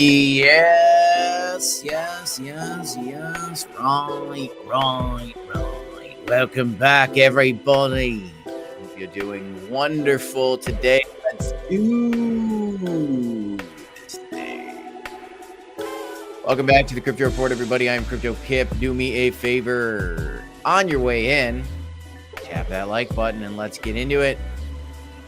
Yes. Right. Welcome back, everybody. Hope you're doing wonderful today. Let's do this thing. Welcome back to the Crypto Report, everybody. I'm Crypto Kip. Do me a favor. On your way in, tap that like button and let's get into it.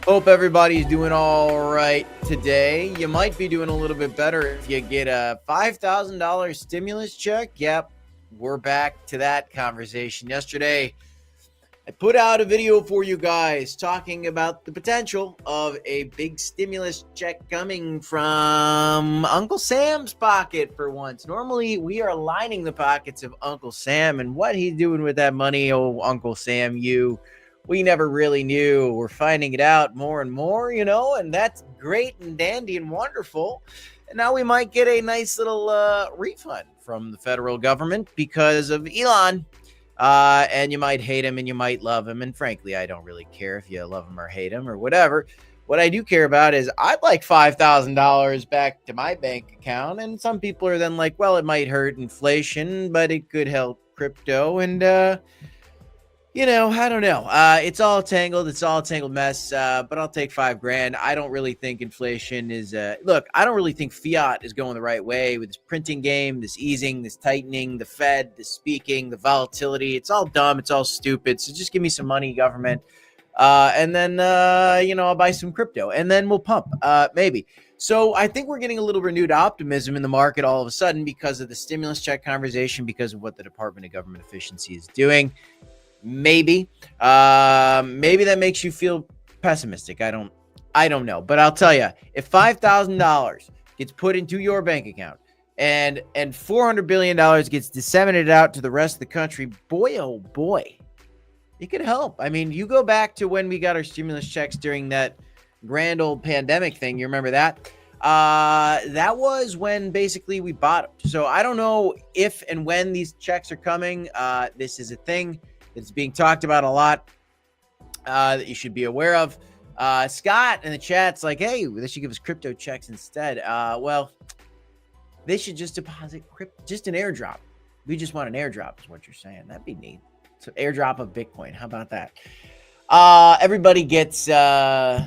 Hope everybody's doing all right today. You might be doing a little bit better if you get a $5,000 stimulus check. Yep, we're back to that conversation. Yesterday, I put out a video for you guys talking about the potential of a big stimulus check coming from Uncle Sam's pocket for once. Normally, we are lining the pockets of Uncle Sam and what he's doing with that money. Oh, Uncle Sam, we never really knew. We're finding it out more and more, and that's great and dandy and wonderful. And now we might get a nice little refund from the federal government because of Elon. And you might hate him and you might love him. And frankly, I don't really care if you love him or hate him or whatever. What I do care about is I'd like $5,000 back to my bank account. And some people are then like, well, it might hurt inflation, but it could help crypto. And, I don't know. It's all tangled. It's all a tangled mess. But I'll take $5,000. I don't really think inflation is. Look, I don't really think fiat is going the right way with this printing game, this easing, this tightening, the Fed, the speaking, the volatility. It's all dumb. It's all stupid. So just give me some money, government, and then I'll buy some crypto, and then we'll pump. Maybe. So I think we're getting a little renewed optimism in the market all of a sudden because of the stimulus check conversation, because of what the Department of Government Efficiency is doing. Maybe that makes you feel pessimistic. I don't know, but I'll tell you, if $5,000 gets put into your bank account and $400 billion gets disseminated out to the rest of the country, boy, oh boy, it could help. I mean, you go back to when we got our stimulus checks during that grand old pandemic thing. You remember that? That was when basically we bottomed. So I don't know if and when these checks are coming. This is a thing that's being talked about a lot that you should be aware of. Scott in the chat's like, hey, they should give us crypto checks instead. Well, they should just deposit just an airdrop. We just want an airdrop is what you're saying. That'd be neat. So airdrop of Bitcoin. How about that? Everybody gets 21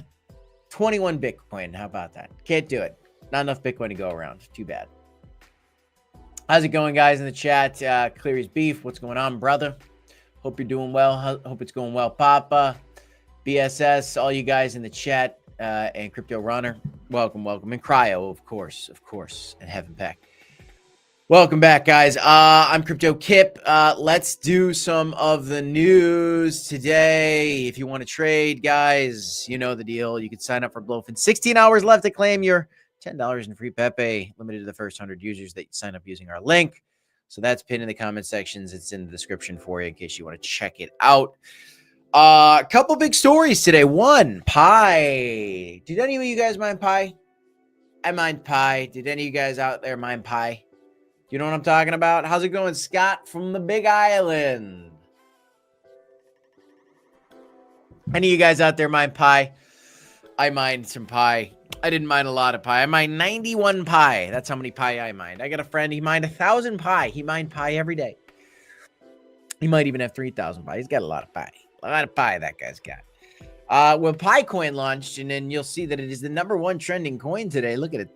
Bitcoin. How about that? Can't do it. Not enough Bitcoin to go around. Too bad. How's it going, guys, in the chat? Cleary's Beef. What's going on, brother? Hope you're doing well. Hope it's going well, Papa, BSS, all you guys in the chat, and Crypto Runner. Welcome. And Cryo, of course, and Heaven Pack. Welcome back, guys. I'm Crypto Kip. Let's do some of the news today. If you want to trade, guys, you know the deal. You can sign up for Blowfin. 16 hours left to claim your $10 in free Pepe, limited to the first 100 users that sign up using our link. So that's pinned in the comment sections. It's in the description for you in case you want to check it out. A couple big stories today. One, Pi. Did any of you guys mine Pi? I mined Pi. Did any of you guys out there mine Pi? You know what I'm talking about? How's it going, Scott from the Big Island? Any of you guys out there mine Pi? I mined some Pi. I didn't mine a lot of Pi. I mined 91 Pi. That's how many Pi I mined. I got a friend. He mined 1,000 Pi. He mined Pi every day. He might even have 3,000 Pi. He's got a lot of Pi. A lot of Pi that guy's got. When PiCoin launched, and then you'll see that it is the #1 trending coin today. Look at it.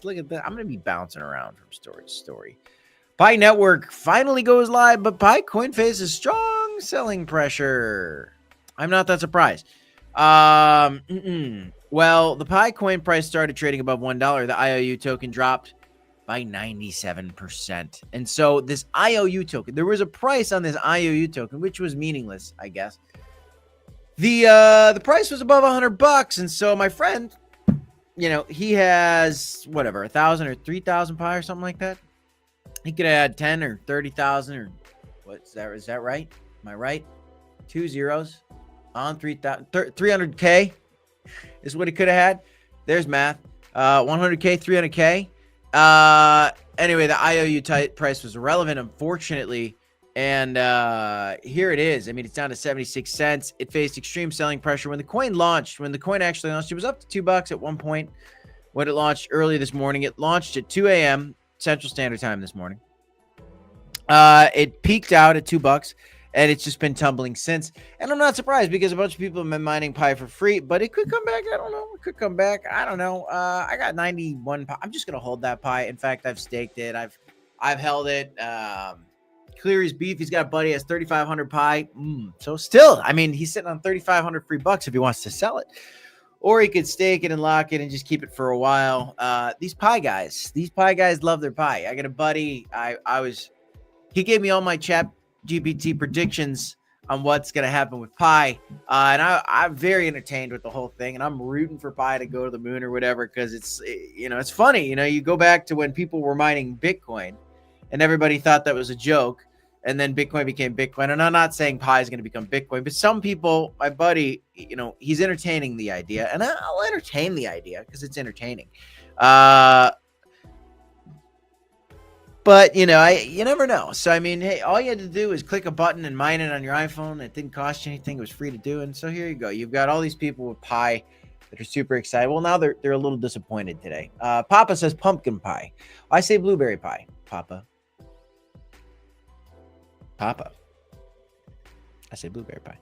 Look at that. I'm going to be bouncing around from story to story. Pi Network finally goes live, but PiCoin faces strong selling pressure. I'm not that surprised. Well, the PiCoin price started trading above $1. The IOU token dropped by 97%. And so this IOU token, there was a price on this IOU token, which was meaningless, I guess. The price was above $100. And so my friend, he has whatever, 1,000 or 3,000 Pi or something like that. He could add 10 or 30,000 or what's that? Is that right? Am I right? 2 zeros on 300K. Is what he could have had. There's math. 100K, 300K. Anyway, the IOU price was irrelevant, unfortunately. And here it is. I mean, it's down to 76 cents. It faced extreme selling pressure when the coin launched. When the coin actually launched, it was up to $2 at one point. when it launched early this morning. It launched at 2 a.m. Central Standard Time this morning. It peaked out at $2, and it's just been tumbling since. And I'm not surprised because a bunch of people have been mining Pi for free, but it could come back. I don't know. It could come back. I don't know. I got 91 Pi. I'm just gonna hold that Pi. In fact, I've staked it. I've held it. Cleary's beef. He's got a buddy has 3,500 Pi. So still, I mean, he's sitting on 3,500 free bucks if he wants to sell it, or he could stake it and lock it and just keep it for a while. These Pi guys love their Pi. I got a buddy. He gave me all my chat GPT predictions on what's going to happen with Pi. And I'm very entertained with the whole thing. And I'm rooting for Pi to go to the moon or whatever, because it's funny. You go back to when people were mining Bitcoin and everybody thought that was a joke. And then Bitcoin became Bitcoin. And I'm not saying Pi is going to become Bitcoin, but some people, my buddy, he's entertaining the idea. And I'll entertain the idea because it's entertaining. But, you never know. So, I mean, hey, all you had to do is click a button and mine it on your iPhone. It didn't cost you anything. It was free to do. And so here you go. You've got all these people with Pi that are super excited. Well, now they're a little disappointed today. Papa says pumpkin pie. I say blueberry pie. Papa. I say blueberry pie.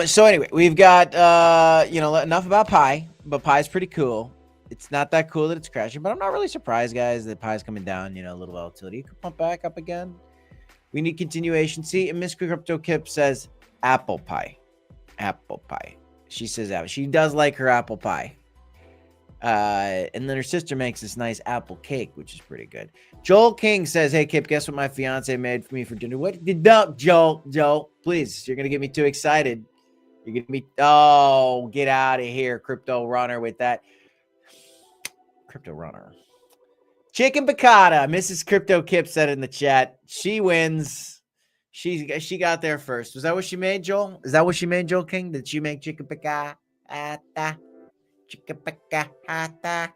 So anyway, we've got, enough about Pi, but Pi's pretty cool. It's not that cool that it's crashing, but I'm not really surprised, guys, that Pi's coming down, a little volatility. It could pump back up again. We need continuation. See, and Miss Crypto Kip says apple pie. Apple pie. She says apple. She does like her apple pie. And then her sister makes this nice apple cake, which is pretty good. Joel King says, hey, Kip, guess what my fiance made for me for dinner? What? No, Joel, please. You're going to get me too excited. You're going to be, oh, get out of here, Crypto Runner, with that. Crypto Runner. Chicken piccata. Mrs. Crypto Kip said in the chat. She wins. She got there first. Was that what she made, Joel? Is that what she made, Joel King? Did she make chicken piccata? Chicken piccata.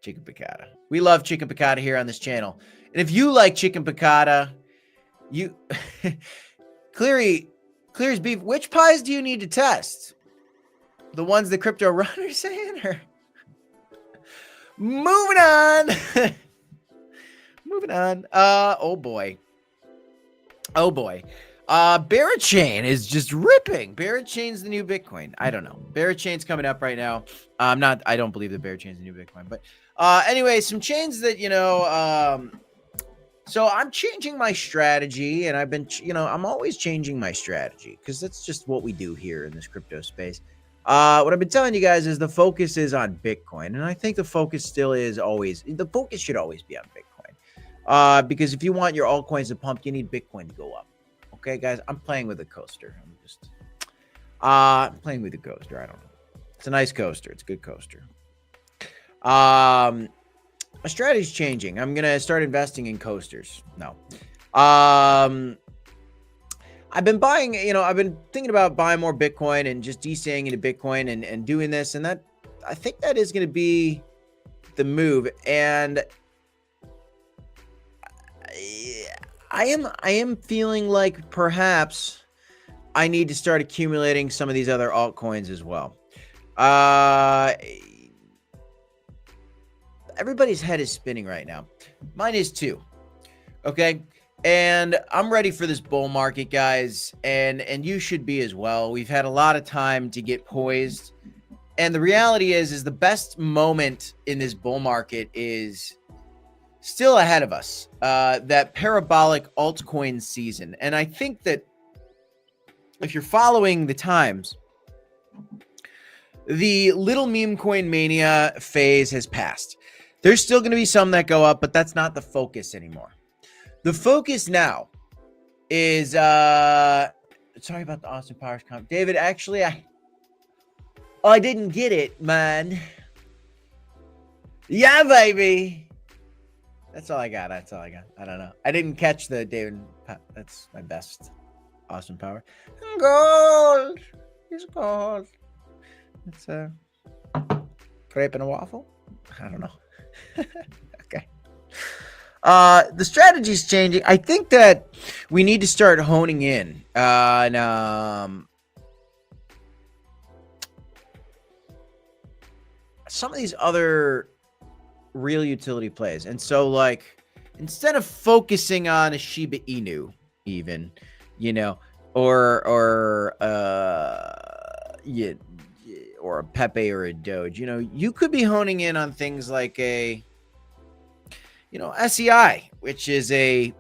Chicken piccata. We love chicken piccata here on this channel. And if you like chicken piccata, Cleary's beef, which pies do you need to test? The ones the Crypto Runner's saying, or moving on. Moving on. Oh boy. Barachain is just ripping. Barachain's the new Bitcoin. I don't know. Barachain's coming up right now. I don't believe that Barachain's the new Bitcoin, but anyway, some chains that, so I'm changing my strategy, and I've been, I'm always changing my strategy because that's just what we do here in this crypto space. What I've been telling you guys is the focus is on Bitcoin, and I think the focus still is the focus should always be on Bitcoin. Because if you want your altcoins to pump, you need Bitcoin to go up. Okay, guys, I'm playing with a coaster. I'm playing with a coaster. I don't know. It's a nice coaster. It's a good coaster. My strategy's changing. I'm going to start investing in coasters. No. I've been buying, I've been thinking about buying more Bitcoin and just DCing into Bitcoin and doing this. And that, I think that is going to be the move. And I am feeling like perhaps I need to start accumulating some of these other altcoins as well. Everybody's head is spinning right now. Mine is too. Okay. And I'm ready for this bull market, guys. And you should be as well. We've had a lot of time to get poised. And the reality is the best moment in this bull market is still ahead of us, that parabolic altcoin season. And I think that if you're following the times, the little meme coin mania phase has passed. There's still going to be some that go up, but that's not the focus anymore. The focus now is, sorry about the Austin Powers comment. David, actually, I didn't get it, man. Yeah, baby. That's all I got. I don't know. I didn't catch the David. That's my best Austin Power. Gold. It's gold. It's a crepe and a waffle. I don't know. Okay. The strategy's changing. I think that we need to start honing in on some of these other real utility plays. And so, like, instead of focusing on a Shiba Inu, even, you know, or a Pepe or a Doge, you know, you could be honing in on things like a, you know, SEI, which is a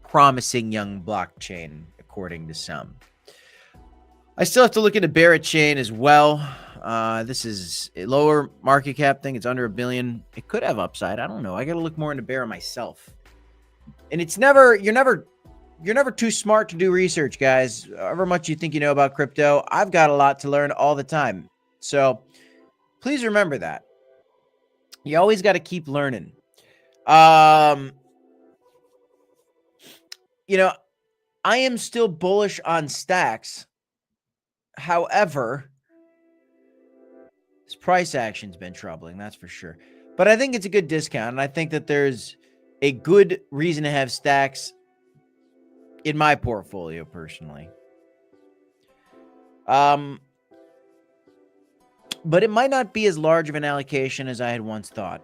promising young blockchain, according to some. I still have to look into Barrett chain as well. This is a lower market cap thing. It's under $1 billion. It could have upside. I don't know. I got to look more into Barrett myself. And it's never, you're never too smart to do research, guys. However much you think you know about crypto, I've got a lot to learn all the time. So please remember that. You always got to keep learning. You know, I am still bullish on stacks. However, this price action's been troubling, that's for sure. But I think it's a good discount, and I think that there's a good reason to have stacks in my portfolio personally. But it might not be as large of an allocation as I had once thought.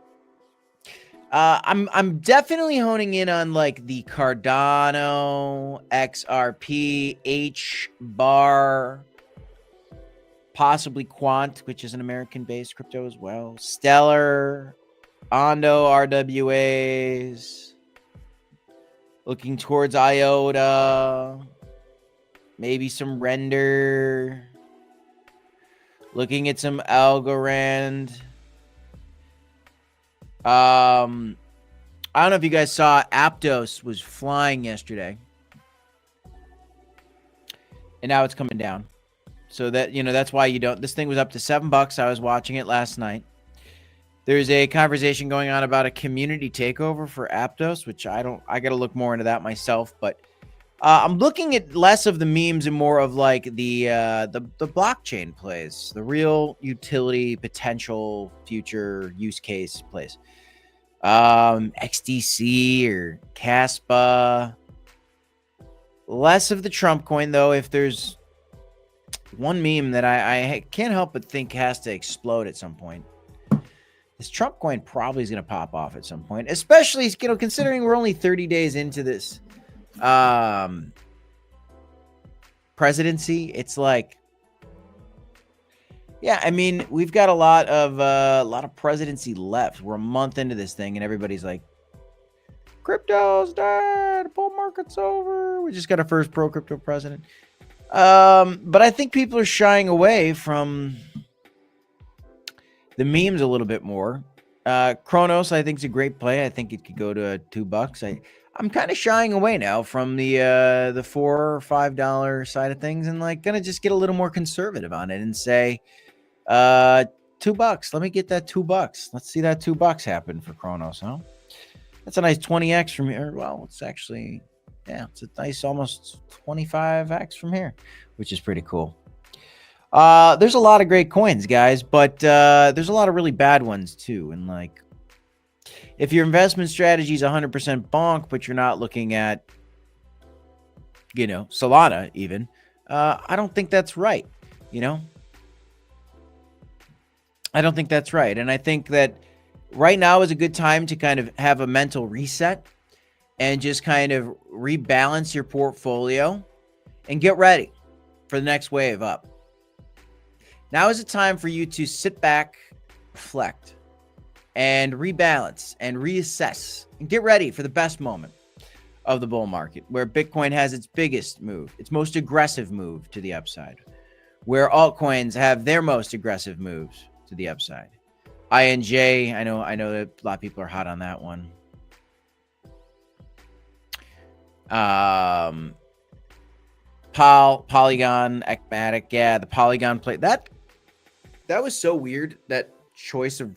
I'm definitely honing in on like the Cardano, XRP, Hbar, possibly Quant, which is an American-based crypto as well. Stellar, Ondo, RWAs. Looking towards IOTA. Maybe some Render. Looking at some Algorand. I don't know if you guys saw, Aptos was flying yesterday. And now it's coming down. So that, you know, that's why you don't, this thing was up to $7. I was watching it last night. There's a conversation going on about a community takeover for Aptos, which I got to look more into that myself, but I'm looking at less of the memes and more of like the blockchain plays, the real utility, potential, future use case plays. XDC or Caspa. Less of the Trump coin, though. If there's one meme that I can't help but think has to explode at some point, this Trump coin probably is going to pop off at some point, especially, you know, considering we're only 30 days into this presidency. It's like, yeah, I mean, we've got a lot of presidency left. We're a month into this thing, and everybody's like, crypto's dead, bull market's over. We just got our first pro crypto president. But I think people are shying away from the memes a little bit more. Cronos, I think, is a great play. I think it could go to $2. I'm kind of shying away now from the $4 or $5 side of things, and like gonna just get a little more conservative on it and say, $2. Let me get that $2. Let's see that $2 happen for Cronos, huh? That's a nice 20x from here. Well, it's actually, yeah, it's a nice almost 25x from here, which is pretty cool. There's a lot of great coins, guys, but there's a lot of really bad ones too. And like, if your investment strategy is 100% bonk, but you're not looking at, you know, Solana even, I don't think that's right. You know, I don't think that's right. And I think that right now is a good time to kind of have a mental reset and just kind of rebalance your portfolio and get ready for the next wave up. Now is the time for you to sit back, reflect, and rebalance and reassess and get ready for the best moment of the bull market, where Bitcoin has its biggest move, its most aggressive move to the upside, where altcoins have their most aggressive moves to the upside. INJ, I know that a lot of people are hot on that one. Polygon, Ecmatic, yeah, the Polygon play. That was so weird, that choice of,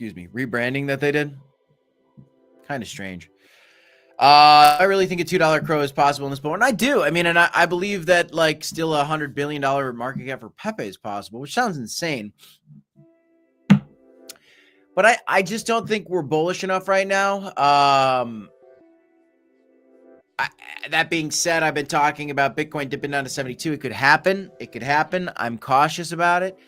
rebranding that they did. Kind of strange. I really think a $2 crow is possible in this bull, and I do. I mean, and I believe that like still a $100 billion market cap for Pepe is possible, which sounds insane. But I just don't think we're bullish enough right now. That being said, I've been talking about Bitcoin dipping down to 72. It could happen. I'm cautious about it.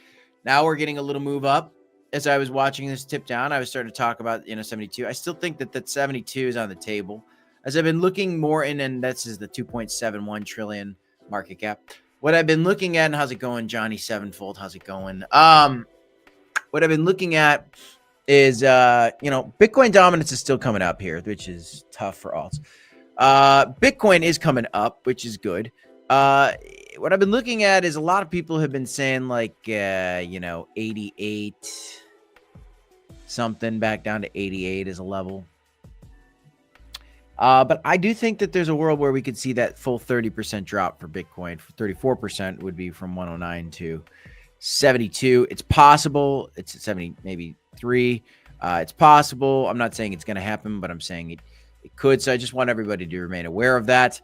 Now we're getting a little move up. As I was watching this tip down, I was starting to talk about 72. I still think that 72 is on the table. As I've been looking more in, and this is the 2.71 trillion market cap. What I've been looking at, and how's it going, Johnny Sevenfold? How's it going? What I've been looking at is Bitcoin dominance is still coming up here, which is tough for alts. Bitcoin is coming up, which is good. What I've been looking at is a lot of people have been saying 88 something, back down to 88 as a level. But I do think that there's a world where we could see that full 30% drop for Bitcoin. For 34% would be from 109 to 72. It's possible. It's at 70, maybe 3. It's possible. I'm not saying it's going to happen, but I'm saying it could. So I just want everybody to remain aware of that.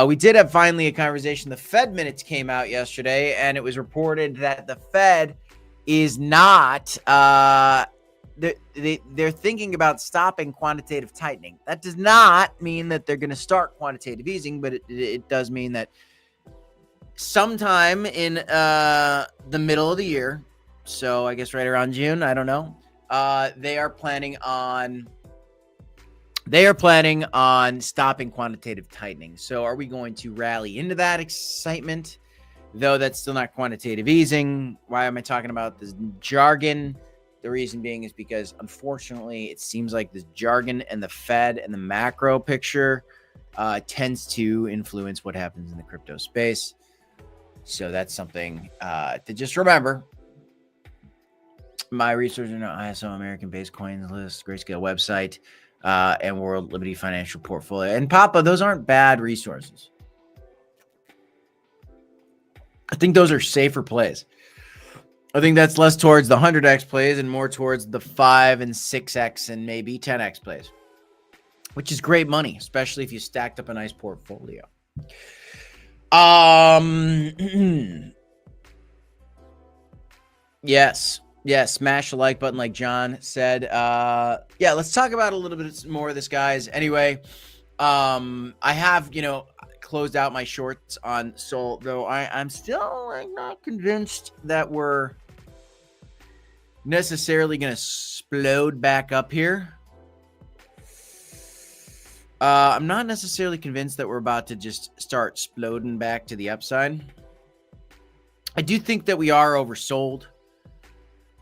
We did have finally a conversation. The Fed minutes came out yesterday, and it was reported that the Fed is not they're thinking about stopping quantitative tightening. That does not mean that they're going to start quantitative easing, but it does mean that sometime in the middle of the year, so I guess right around June, I don't know, they are planning on stopping quantitative tightening. So are we going to rally into that excitement? Though that's still not quantitative easing. Why am I talking about this jargon? The reason being is because, unfortunately, it seems like this jargon and the Fed and the macro picture tends to influence what happens in the crypto space. So that's something to just remember. My research on ISO American-based coins list, Grayscale website, and World Liberty Financial Portfolio. And Papa, those aren't bad resources. I think those are safer plays. I think that's less towards the 100x plays and more towards the 5 and 6x and maybe 10x plays, which is great money, especially if you stacked up a nice portfolio. Yes, smash the like button like John said. Yeah, let's talk about a little bit more of this, guys. Anyway, I have, closed out my shorts on Sol, though I'm still not convinced that we're necessarily going to explode back up here. I'm not necessarily convinced that we're about to just start exploding back to the upside. I do think that we are oversold,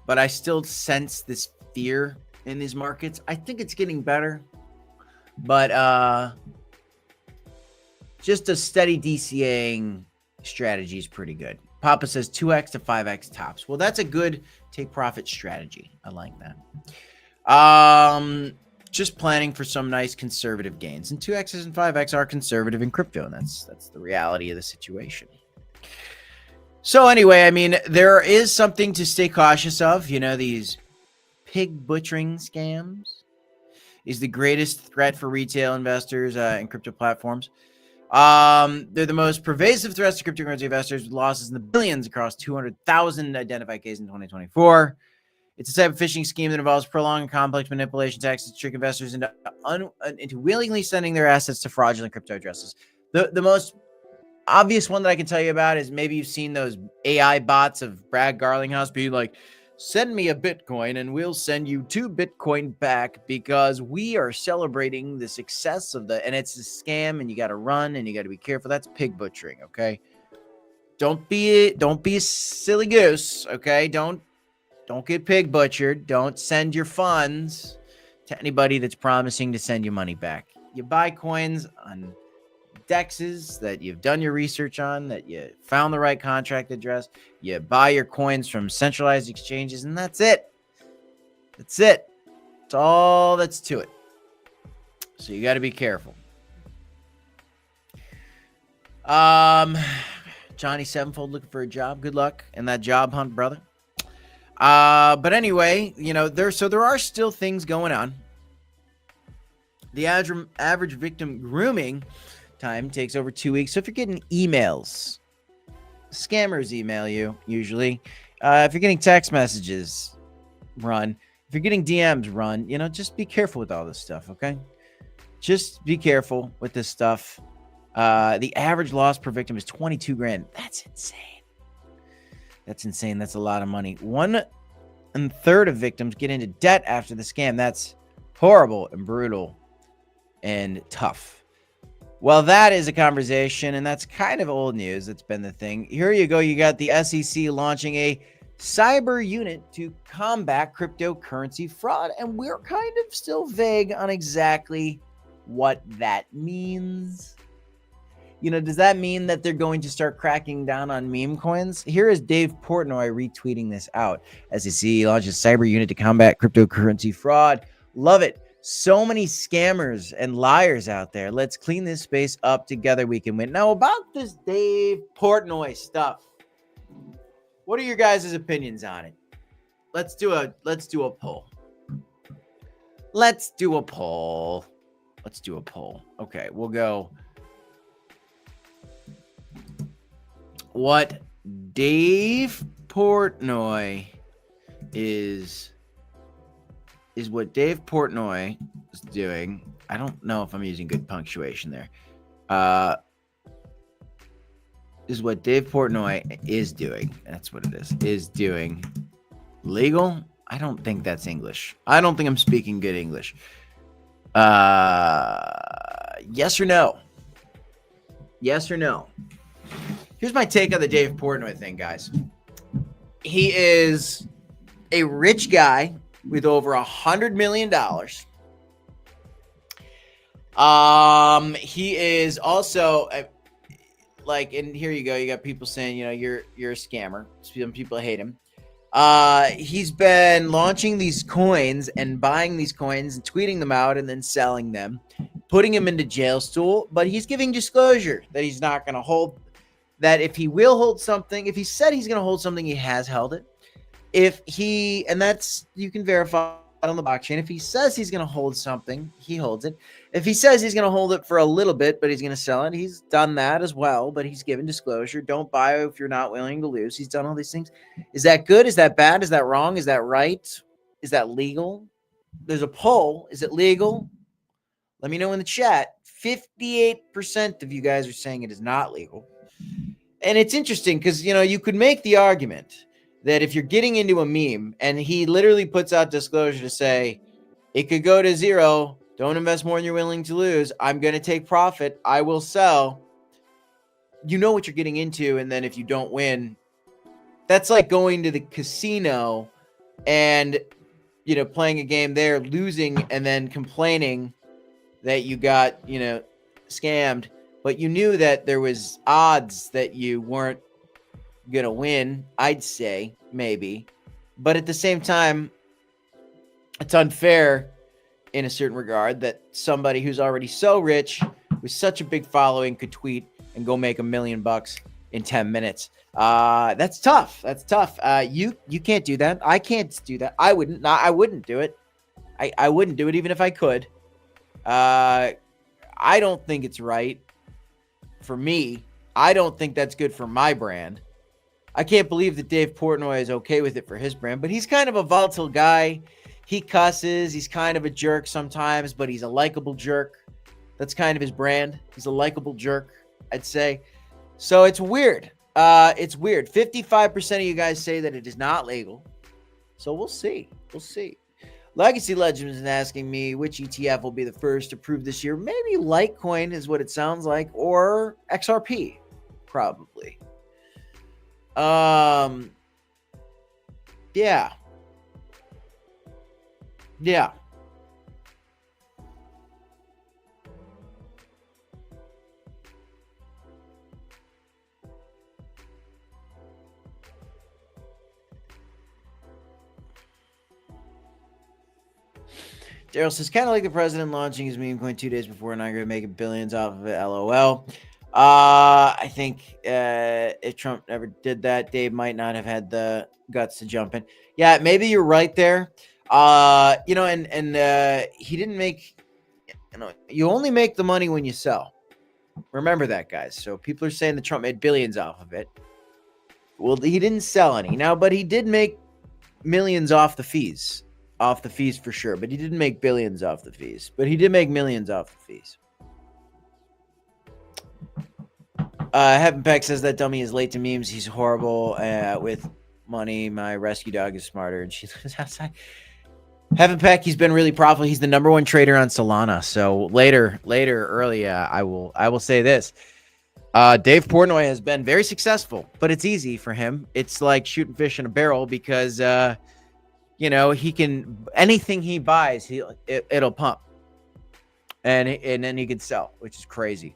but I still sense this fear in these markets. I think it's getting better, but just a steady DCAing strategy is pretty good. Papa says 2x to 5x tops. Well, that's a good take profit strategy. I like that. Just planning for some nice conservative gains. And 2x's and 5x are conservative in crypto, and that's the reality of the situation. So anyway, I mean, there is something to stay cautious of. These pig butchering scams is the greatest threat for retail investors and crypto platforms. They're the most pervasive threats to cryptocurrency investors, with losses in the billions across 200,000 identified cases in 2024. It's a type of phishing scheme that involves prolonged and complex manipulation tactics to trick investors into willingly sending their assets to fraudulent crypto addresses. The most obvious one that I can tell you about is maybe you've seen those AI bots of Brad Garlinghouse be like, send me a Bitcoin and we'll send you 2 Bitcoin back because we are celebrating the success of and it's a scam, and you got to run and you got to be careful. That's pig butchering. Okay. Don't be a silly goose. Okay. Don't get pig butchered. Don't send your funds to anybody that's promising to send you money back. You buy coins on dexes that you've done your research on, that you found the right contract address. You buy your coins from centralized exchanges, and that's it. That's all that's to it. So you got to be careful. Johnny Sevenfold looking for a job. Good luck in that job hunt, brother. But anyway, there are still things going on. The average victim grooming time takes over 2 weeks. So if you're getting emails, scammers email you usually. If you're getting text messages, run. If you're getting DMs, run. Just be careful with all this stuff, okay? Just be careful with this stuff. The average loss per victim is 22 grand. That's insane. That's insane. That's a lot of money. 1/3 of victims get into debt after the scam. That's horrible and brutal and tough. Well, that is a conversation, and that's kind of old news. That's been the thing. Here you go. You got the SEC launching a cyber unit to combat cryptocurrency fraud, and we're kind of still vague on exactly what that means. You know, does that mean that they're going to start cracking down on meme coins? Here is Dave Portnoy retweeting this out. SEC launches cyber unit to combat cryptocurrency fraud. Love it. So many scammers and liars out there. Let's clean this space up. Together we can win. Now, about this Dave Portnoy stuff, what are your guys' opinions on it? Let's do a poll. Let's do a poll. Okay, we'll go. What Dave Portnoy is what Dave Portnoy is doing. I don't know if I'm using good punctuation there. Is what Dave Portnoy is doing. That's what it is doing legal? I don't think that's English. I don't think I'm speaking good English. Yes or no? Yes or no? Here's my take on the Dave Portnoy thing, guys. He is a rich guy with over $100 million. He is also and here you go. You got people saying, you're a scammer. Some people hate him. He's been launching these coins and buying these coins and tweeting them out and then selling them, putting him into jail stool. But he's giving disclosure that he's not going to hold. That if he will hold something, if he said he's going to hold something, he has held it. And that's, you can verify on the blockchain. If he says he's going to hold something, he holds it. If he says he's going to hold it for a little bit, but he's going to sell it, he's done that as well. But he's given disclosure. Don't buy if you're not willing to lose. He's done all these things. Is that good? Is that bad? Is that wrong? Is that right? Is that legal? There's a poll. Is it legal? Let me know in the chat. 58% of you guys are saying it is not legal. And it's interesting because, you could make the argument that if you're getting into a meme and he literally puts out disclosure to say it could go to zero, don't invest more than you're willing to lose. I'm going to take profit. I will sell. You know what you're getting into. And then if you don't win, that's like going to the casino and, playing a game there, losing, and then complaining that you got, scammed. But you knew that there was odds that you weren't going to win, I'd say, maybe. But at the same time, it's unfair in a certain regard that somebody who's already so rich with such a big following could tweet and go make $1 million in 10 minutes. That's tough. You can't do that. I can't do that. I wouldn't do it. I wouldn't do it even if I could. I don't think it's right. For me, I don't think that's good for my brand. I can't believe that Dave Portnoy is okay with it for his brand, but he's kind of a volatile guy. He cusses. He's kind of a jerk sometimes, but he's a likable jerk. That's kind of his brand. He's a likable jerk, I'd say. So it's weird. 55% of you guys say that it is not legal. So we'll see. Legacy Legends is asking me which ETF will be the first approved this year. Maybe Litecoin is what it sounds like, or XRP, probably. Yeah. Daryl says, kind of like the president launching his meme coin 2 days before inauguration, making billions off of it. LOL. I think if Trump never did that, Dave might not have had the guts to jump in. Yeah, maybe you're right there. He didn't make, you only make the money when you sell. Remember that, guys. So people are saying that Trump made billions off of it. Well, he didn't sell any now, but he did make millions off the fees. Off the fees for sure, but he didn't make billions off the fees. But he did make millions off the fees. Heaven Peck says that dummy is late to memes. He's horrible with money. My rescue dog is smarter, and she lives outside. Heaven Peck, he's been really profitable. He's the number one trader on Solana. So early, I will say this. Dave Portnoy has been very successful, but it's easy for him. It's like shooting fish in a barrel because, he can, anything he buys, it'll pump. And then he can sell, which is crazy.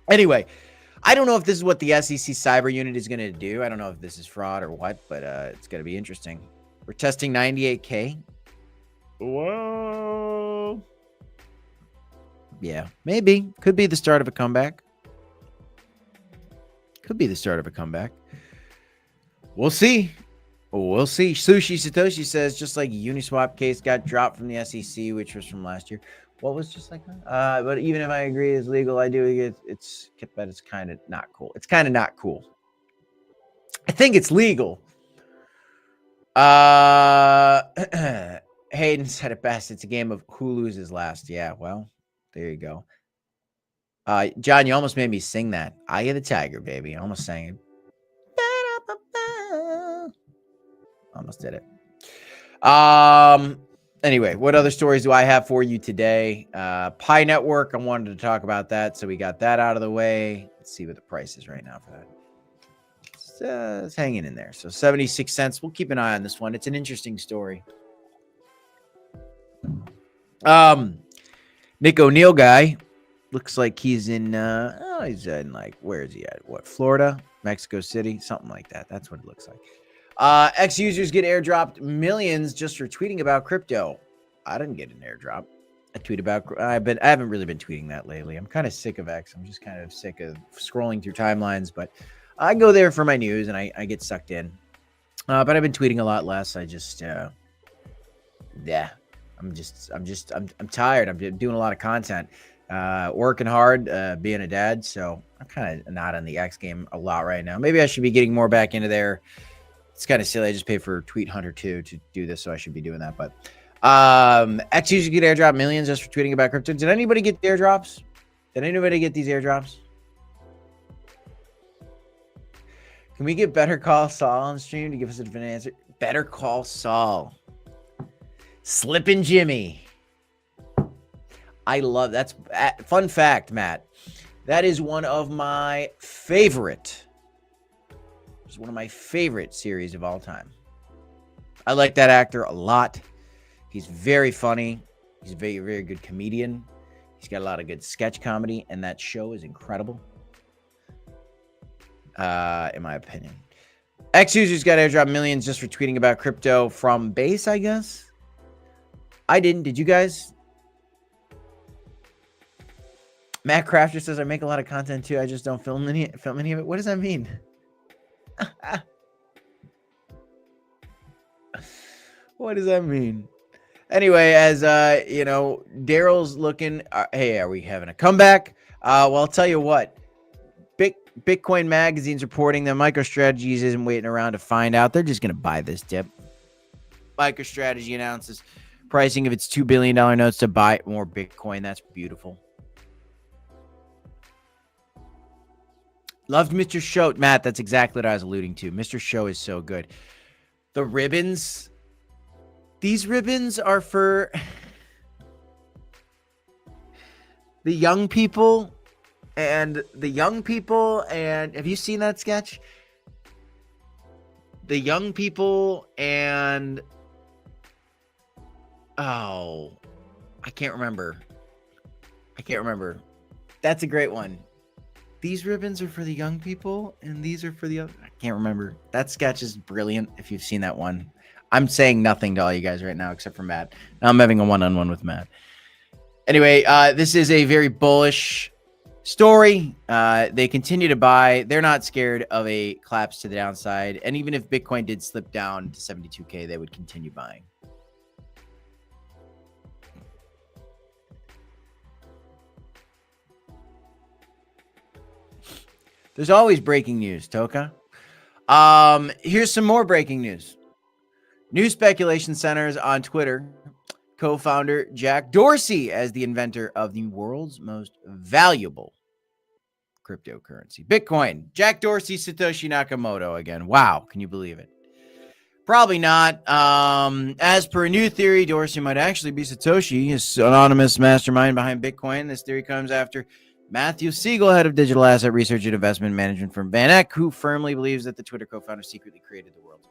Anyway, I don't know if this is what the SEC cyber unit is going to do. I don't know if this is fraud or what, but it's going to be interesting. We're testing 98K. Whoa. Yeah, maybe. Could be the start of a comeback. We'll see. Sushi Satoshi says, just like Uniswap case got dropped from the SEC, which was from last year. What was just like that? But even if I agree it's legal, I do it's kind of not cool. It's kind of not cool. I think it's legal. Hayden said it best. It's a game of who loses last. Yeah, well, there you go. John, you almost made me sing that. Eye of the Tiger, baby. I almost sang it. Almost did it. Anyway, what other stories do I have for you today? Pi Network, I wanted to talk about that, so we got that out of the way. Let's see what the price is right now for that. It's hanging in there. So 76 cents. We'll keep an eye on this one. It's an interesting story. Nick O'Neill guy looks like he's in he's in like, where is he at? What, Florida, Mexico City, something like that. That's what it looks like. X users get airdropped millions just for tweeting about crypto. I didn't get an airdrop. I tweet about. I haven't really been tweeting that lately. I'm kind of sick of X. I'm just kind of sick of scrolling through timelines, but I go there for my news and I get sucked in. But I've been tweeting a lot less. I just, I'm tired. I'm doing a lot of content, working hard, being a dad. So I'm kind of not on the X game a lot right now. Maybe I should be getting more back into there. It's kind of silly. I just pay for Tweet Hunter 2 to do this, so I should be doing that. But X usually get airdrop millions just for tweeting about crypto. Did anybody get the airdrops? Did anybody get these airdrops? Can we get Better Call Saul on stream to give us a different answer? Better Call Saul. Slippin' Jimmy. I love that's fun fact, Matt. That is one of my favorite. It's one of my favorite series of all time. I like that actor a lot. He's very funny. He's a very, very good comedian. He's got a lot of good sketch comedy, and that show is incredible. In my opinion. X users got airdrop millions just for tweeting about crypto from base, I guess. I didn't. Did you guys? Matt Crafter says I make a lot of content too. I just don't film any of it. What does that mean? What does that mean? Anyway, as Daryl's looking. Hey, are we having a comeback? Well, I'll tell you what. Bitcoin Magazine's reporting that MicroStrategy isn't waiting around to find out. They're just going to buy this dip. MicroStrategy announces pricing of its $2 billion notes to buy more Bitcoin. That's beautiful. Loved Mr. Show. Matt, that's exactly what I was alluding to. Mr. Show is so good. The ribbons. These ribbons are for the young people. And have you seen that sketch? The young people and I can't remember. That's a great one. These ribbons are for the young people and these are for the other. I can't remember. That sketch is brilliant if you've seen that one. I'm saying nothing to all you guys right now except for Matt. Now I'm having a one-on-one with Matt. Anyway, this is a very bullish story. They continue to buy. They're not scared of a collapse to the downside. And even if Bitcoin did slip down to 72K, they would continue buying. There's always breaking news, Toka. Here's some more breaking news. New speculation centers on Twitter. Co-founder Jack Dorsey as the inventor of the world's most valuable cryptocurrency. Bitcoin, Jack Dorsey, Satoshi Nakamoto again. Wow, can you believe it? Probably not. As per a new theory, Dorsey might actually be Satoshi, his anonymous mastermind behind Bitcoin. This theory comes after Matthew Siegel, head of digital asset research and investment management firm bayc, who firmly believes that the Twitter co-founder secretly created the world's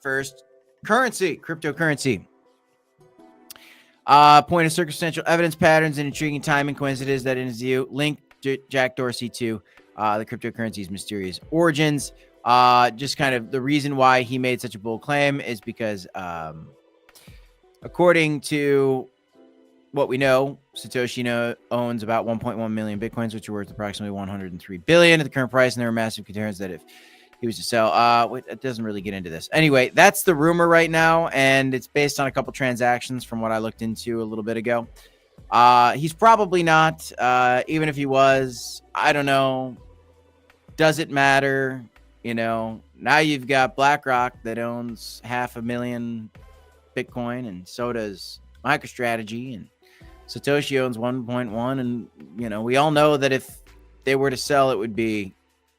first currency, cryptocurrency. Point of circumstantial evidence patterns and intriguing timing coincidences that in his view link Jack Dorsey to the cryptocurrency's mysterious origins. Just kind of the reason why he made such a bold claim is because, according to what we know, Satoshi owns about 1.1 million Bitcoins, which are worth approximately 103 billion at the current price. And there are massive concerns that if he was to sell, it doesn't really get into this. Anyway, that's the rumor right now. And it's based on a couple transactions from what I looked into a little bit ago. He's probably not, even if he was, I don't know. Does it matter? You know, now you've got BlackRock that owns 500,000 Bitcoin, and so does MicroStrategy, and Satoshi owns 1.1. And, you know, we all know that if they were to sell, it would be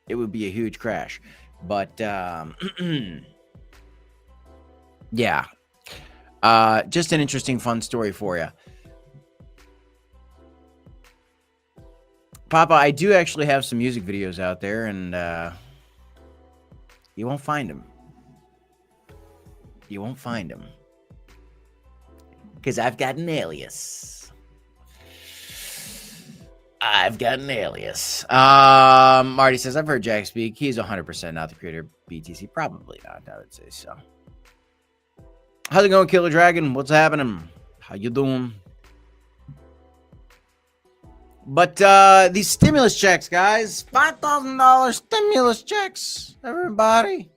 a huge crash. But, yeah, just an interesting, fun story for you. Papa, I do actually have some music videos out there, and, you won't find them. You won't find them. Because I've got an alias. Marty says, I've heard Jack speak. He's 100% not the creator of BTC. Probably not, I would say so. How's it going, Killer Dragon? What's happening? How you doing? But these stimulus checks, guys, $5,000 stimulus checks, everybody.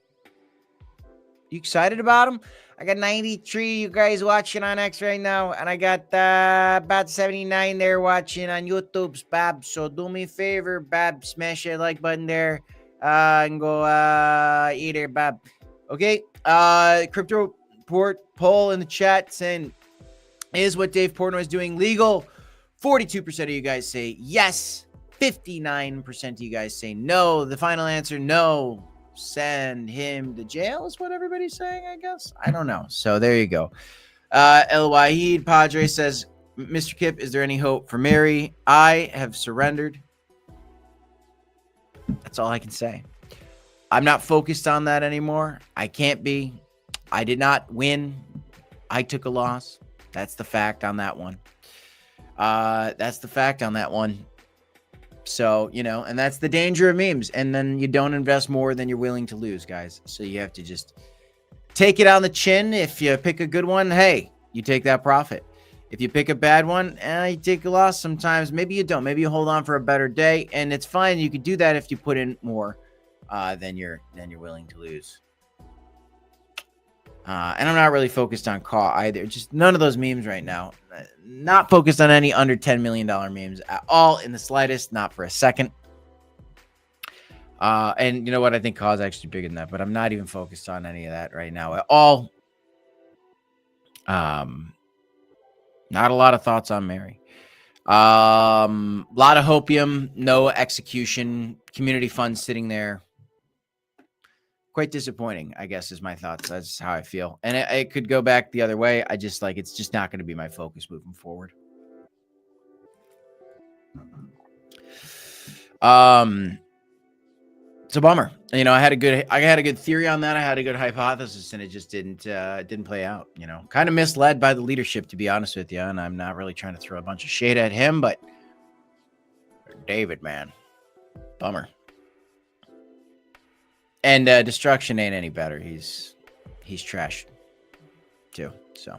You excited about them? I got 93 you guys watching on X right now, and I got about 79 there watching on YouTube's, Bab. So do me a favor, Bab, smash that like button there and go eat it, Bab. Okay, crypto port poll in the chat saying, is what Dave Portnoy is doing legal? 42% of you guys say yes. 59% of you guys say no. The final answer, no. Send him to jail is what everybody's saying, I guess. I don't know. So there you go. El Wahid Padre says, Mr. Kip, is there any hope for Mary? I have surrendered. That's all I can say. I'm not focused on that anymore. I can't be. I did not win. I took a loss. That's the fact on that one. That's the fact on that one. So, you know, and that's the danger of memes. And then you don't invest more than you're willing to lose, guys. So you have to just take it on the chin. If you pick a good one, hey, you take that profit. If you pick a bad one, you take a loss sometimes. Maybe you don't. Maybe you hold on for a better day, and it's fine. You could do that if you put in more than you're willing to lose. And I'm not really focused on call either. Just none of those memes right now. Not focused on any under $10 million memes at all in the slightest, not for a second. And you know what? I think call is actually bigger than that, but I'm not even focused on any of that right now at all. Not a lot of thoughts on Mary. Lot of hopium, no execution, community funds sitting there. Quite disappointing, I guess, is my thoughts. That's how I feel. And it could go back the other way. I just like, it's just not going to be my focus moving forward. It's a bummer. You know, I had a good theory on that. I had a good hypothesis, and it just didn't play out, you know. Kind of misled by the leadership, to be honest with you. And I'm not really trying to throw a bunch of shade at him, but David, man, bummer. And Destruction ain't any better. He's trash too. So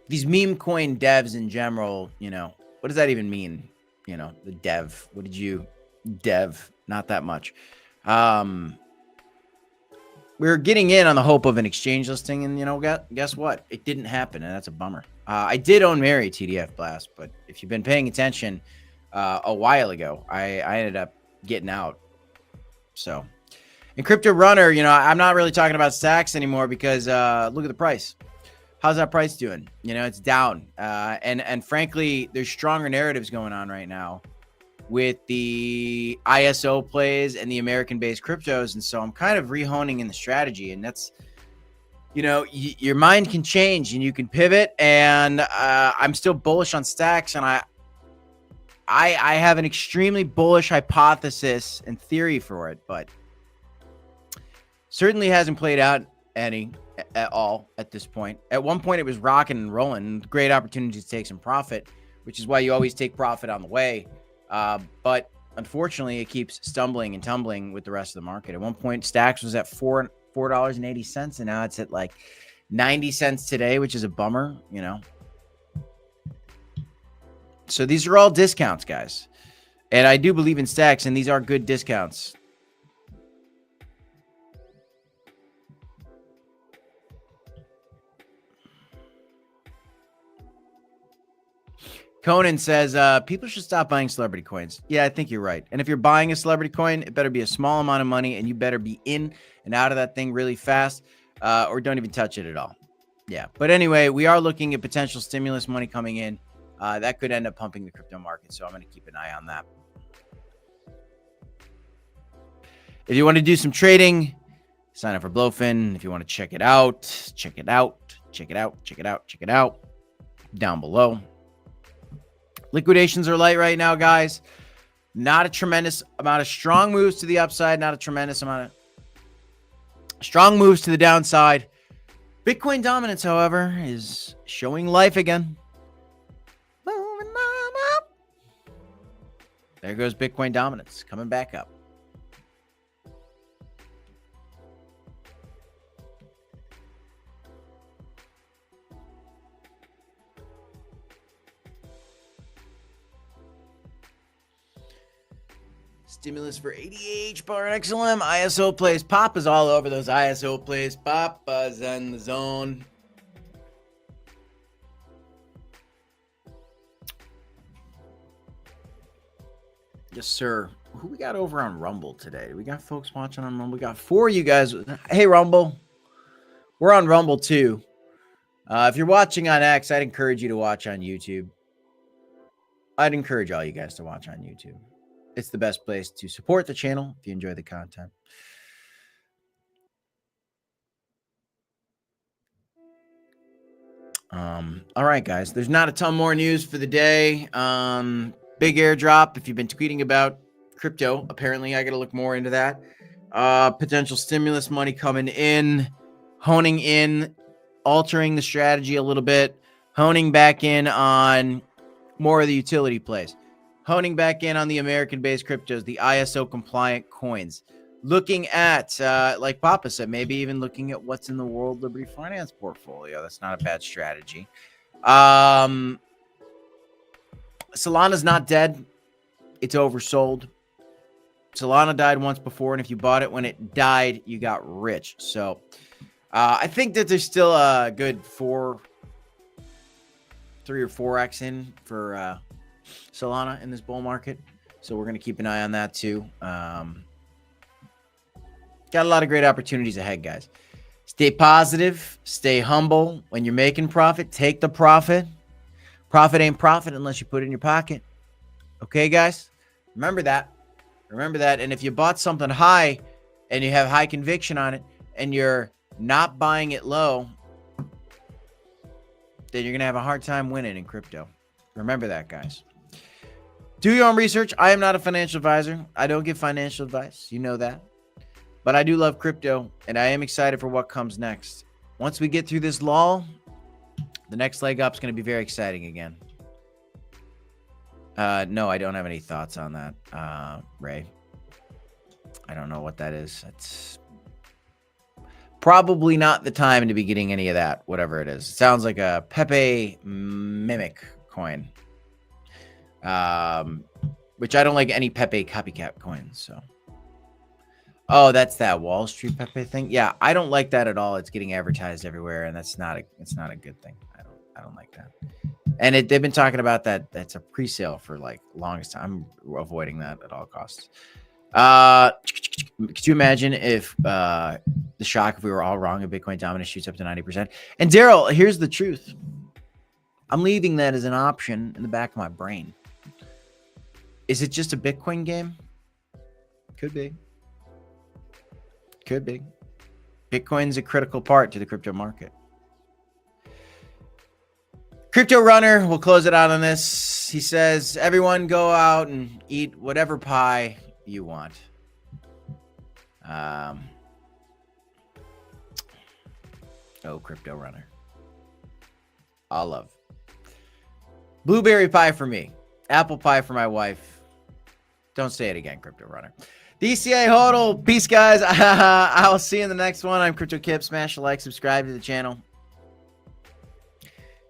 these meme coin devs in general, you know, what does that even mean? You know, the dev. What did you dev? Not that much. We were getting in on the hope of an exchange listing, and you know, guess what? It didn't happen, and that's a bummer. I did own Mary TDF Blast, but if you've been paying attention, a while ago, I ended up getting out. So, in Crypto Runner, you know, I'm not really talking about stacks anymore because look at the price. how's that price doing? It's down. And frankly, there's stronger narratives going on right now with the ISO plays and the American-based cryptos. And so I'm kind of rehoning in the strategy. And that's, your mind can change and you can pivot. And I'm still bullish on stacks. And I have an extremely bullish hypothesis and theory for it, but certainly hasn't played out any at all at this point. At one point, it was rocking and rolling. Great opportunity to take some profit, which is why you always take profit on the way. But unfortunately, it keeps stumbling and tumbling with the rest of the market. At one point, stacks was at $4.80, and now it's at like 90 cents today, which is a bummer, So these are all discounts, guys. And I do believe in stacks, and these are good discounts. Conan says, people should stop buying celebrity coins. Yeah, I think you're right. And if you're buying a celebrity coin, it better be a small amount of money, and you better be in and out of that thing really fast, or don't even touch it at all. Yeah. But anyway, we are looking at potential stimulus money coming in. That could end up pumping the crypto market. So I'm going to keep an eye on that. If you want to do some trading, sign up for Blowfin. If you want to check it out, down below. Liquidations are light right now, guys. Not a tremendous amount of strong moves to the upside. Not a tremendous amount of strong moves to the downside. Bitcoin dominance, however, is showing life again. Moving on up. There goes Bitcoin dominance coming back up. Stimulus for ADH, Hbar, XLM, ISO plays. Papa's all over those ISO plays. Papa's in the zone. Yes, sir. Who we got over on Rumble today? We got folks watching on Rumble. We got 4 of you guys. Hey, Rumble. We're on Rumble too. If you're watching on X, I'd encourage you to watch on YouTube. I'd encourage all you guys to watch on YouTube. It's the best place to support the channel if you enjoy the content. All right, guys. There's not a ton more news for the day. Big airdrop. If you've been tweeting about crypto, apparently I got to look more into that. Potential stimulus money coming in, honing in, altering the strategy a little bit, honing back in on more of the utility plays. Honing back in on the American-based cryptos, the ISO-compliant coins. Looking at, like Papa said, maybe even looking at what's in the World Liberty Finance portfolio. That's not a bad strategy. Solana's not dead. It's oversold. Solana died once before, and if you bought it when it died, you got rich. So I think that there's still a good 3 or 4x in for Solana in this bull market, so we're going to keep an eye on that too. Got a lot of great opportunities ahead, guys. Stay positive, stay humble. When you're making profit, take the profit. Profit ain't profit unless you put it in your pocket. Okay, guys? Remember that. And if you bought something high and you have high conviction on it and you're not buying it low, then you're going to have a hard time winning in crypto. Remember that, guys. Do your own research. I am not a financial advisor. I don't give financial advice. You know that. But I do love crypto, and I am excited for what comes next. Once we get through this lull, the next leg up is going to be very exciting again. No, I don't have any thoughts on that, Ray. I don't know what that is. It's probably not the time to be getting any of that, whatever it is. It sounds like a Pepe mimic coin. Which I don't like any Pepe copycat coins. So, oh, that's that Wall Street Pepe thing. Yeah, I don't like that at all. It's getting advertised everywhere, and it's not a good thing. I don't like that. And they've been talking about that. That's a pre-sale for like longest time. I'm avoiding that at all costs. Could you imagine if the shock if we were all wrong and Bitcoin dominance shoots up to 90%? And Daryl, here's the truth. I'm leaving that as an option in the back of my brain. Is it just a Bitcoin game? Could be. Could be. Bitcoin's a critical part to the crypto market. Crypto Runner will close it out on this. He says, everyone go out and eat whatever pie you want. Oh, Crypto Runner. All love. Blueberry pie for me. Apple pie for my wife. Don't say it again, Crypto Runner. DCA Hodl. Peace, guys. I'll see you in the next one. I'm Crypto Kip. Smash a like, subscribe to the channel.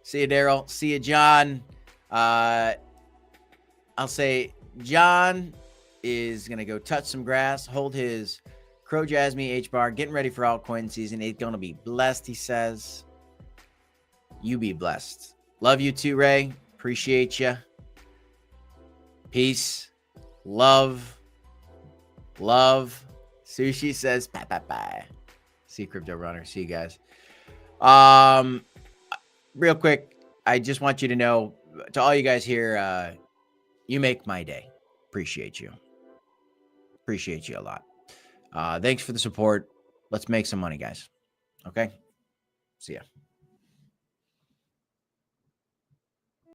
See you, Daryl. See you, John. I'll say John is going to go touch some grass, hold his Crow Jasmine Hbar, getting ready for altcoin season. He's going to be blessed, he says. You be blessed. Love you too, Ray. Appreciate you. Peace. Love. Sushi says, bye. See you, Crypto Runner. See you guys. Real quick, I just want you to know, to all you guys here, you make my day. Appreciate you. Appreciate you a lot. Thanks for the support. Let's make some money, guys. Okay? See ya.